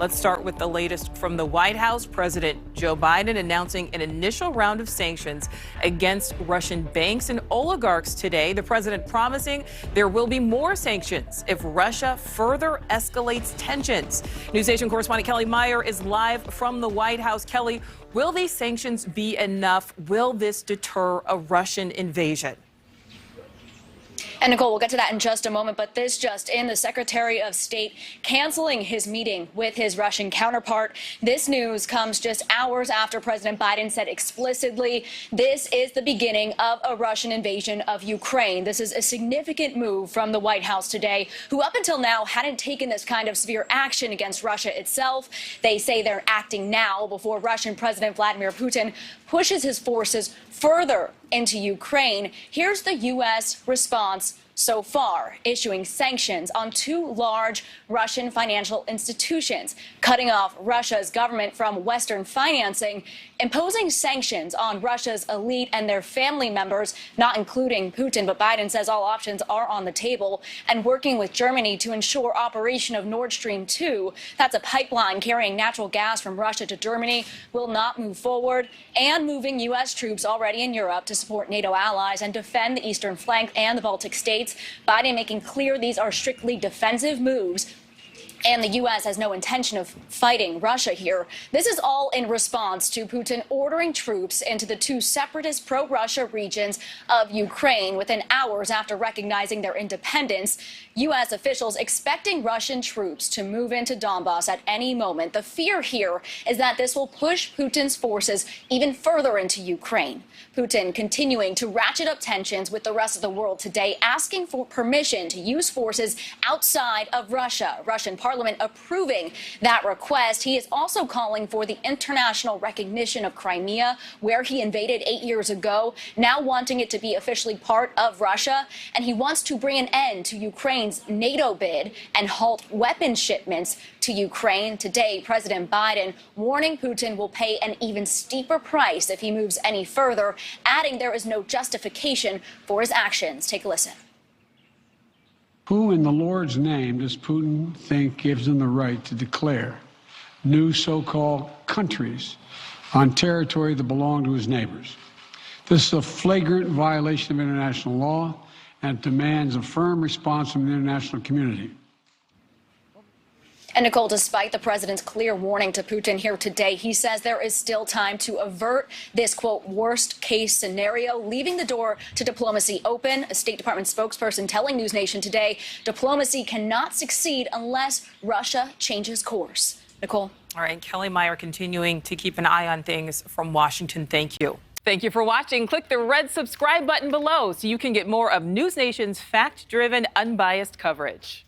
Let's start with the latest from the White House. President Joe Biden announcing an initial round of sanctions against Russian banks and oligarchs today. The president promising there will be more sanctions if Russia further escalates tensions. NewsNation correspondent Kelly Meyer is live from the White House. Kelly, will these sanctions be enough? Will this deter a Russian invasion? And Nichole, we'll get to that in just a moment, but this just in, the Secretary of State canceling his meeting with his Russian counterpart. This news comes just hours after President Biden said explicitly this is the beginning of a Russian invasion of Ukraine. This is a significant move from the White House today, who up until now hadn't taken this kind of severe action against Russia itself. They say they're acting now before Russian President Vladimir Putin pushes his forces further into Ukraine. Here's the U.S. response so far, issuing sanctions on two large Russian financial institutions, cutting off Russia's government from Western financing, imposing sanctions on Russia's elite and their family members, not including Putin, but Biden says all options are on the table, and working with Germany to ensure operation of Nord Stream 2, that's a pipeline carrying natural gas from Russia to Germany, will not move forward, and moving U.S. troops already in Europe to support NATO allies and defend the eastern flank and the Baltic states. Biden making clear these are strictly defensive moves, and the U.S. has no intention of fighting Russia here. This is all in response to Putin ordering troops into the two separatist pro-Russia regions of Ukraine within hours after recognizing their independence. U.S. officials expecting Russian troops to move into Donbass at any moment. The fear here is that this will push Putin's forces even further into Ukraine. Putin continuing to ratchet up tensions with the rest of the world today, asking for permission to use forces outside of Russia. Russian Parliament approving that request. He is also calling for the international recognition of Crimea, where he invaded 8 years ago, now wanting it to be officially part of Russia. And he wants to bring an end to Ukraine's NATO bid and halt weapon shipments to Ukraine. Today, President Biden warning Putin will pay an even steeper price if he moves any further, adding there is no justification for his actions. Take a listen. Who in the Lord's name does Putin think gives him the right to declare new so-called countries on territory that belong to his neighbors? This is a flagrant violation of international law and demands a firm response from the international community. And Nichole, despite the president's clear warning to Putin here today, he says there is still time to avert this, quote, worst case scenario, leaving the door to diplomacy open. A State Department spokesperson telling NewsNation today diplomacy cannot succeed unless Russia changes course. Nichole. All right, Kelly Meyer continuing to keep an eye on things from Washington. Thank you. Thank you for watching. Click the red subscribe button below so you can get more of NewsNation's fact-driven, unbiased coverage.